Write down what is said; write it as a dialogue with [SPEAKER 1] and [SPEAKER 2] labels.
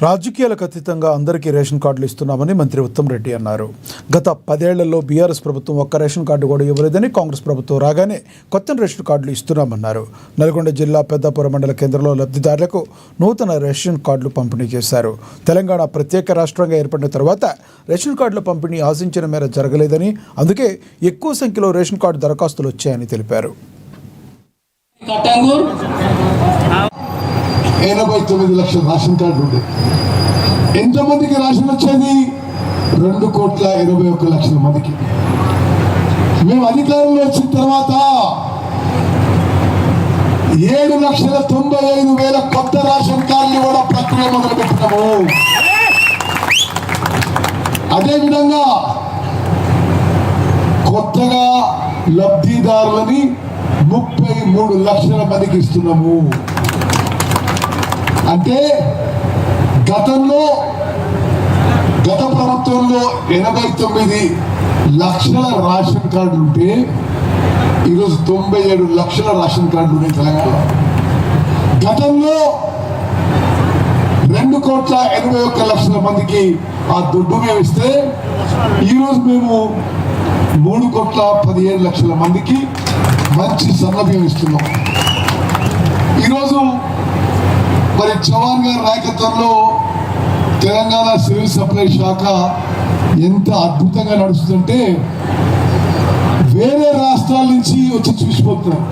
[SPEAKER 1] రాజకీయాలకు అతీతంగా అందరికీ రేషన్ కార్డులు ఇస్తున్నామని మంత్రి ఉత్తమ్ రెడ్డి అన్నారు. గత 10 ఏళ్లలో బీఆర్ఎస్ ప్రభుత్వం ఒక్క రేషన్ కార్డు కూడా ఇవ్వలేదని, కాంగ్రెస్ ప్రభుత్వం రాగానే కొత్త రేషన్ కార్డులు ఇస్తున్నామన్నారు. నల్గొండ జిల్లా పెద్దాపురం మండల కేంద్రంలో లబ్ధిదారులకు నూతన రేషన్ కార్డులు పంపిణీ చేశారు. తెలంగాణ ప్రత్యేక రాష్ట్రంగా ఏర్పడిన తర్వాత రేషన్ కార్డుల పంపిణీ ఆశించిన మేర జరగలేదని, అందుకే ఎక్కువ సంఖ్యలో రేషన్ కార్డు దరఖాస్తులు వచ్చాయని తెలిపారు.
[SPEAKER 2] 89 లక్షల రేషన్ కార్డు ఉండే. ఎంతమందికి రేషన్ వచ్చేది? 2,81,00,000 మందికి. మేము అధికారంలో వచ్చిన తర్వాత 7,95,000 కొత్త రేషన్ కార్డులు కూడా ప్రక్రియ మొదలుపెట్టినాము. అదేవిధంగా కొత్తగా లబ్ధిదారులని 33 లక్షల మందికి ఇస్తున్నాము. అంటే గత ప్రభుత్వంలో 89 లక్షల రేషన్ కార్డులు ఉంటే ఈరోజు 97 లక్షల రేషన్ కార్డులు ఉన్నాయి తెలంగాణ. గతంలో 2,81,00,000 మందికి ఆ దుడ్డు మేము ఇస్తే ఈరోజు మేము 3,17,00,000 మందికి మంచి సన్నబియ్యం ఇస్తున్నాం. ఈరోజు మరి చవాన్ గారి నాయకత్వంలో తెలంగాణ సివిల్ సప్లై శాఖ ఎంత అద్భుతంగా నడుస్తుందంటే వేరే రాష్ట్రాల నుంచి వచ్చి చూసిపోతున్నారు.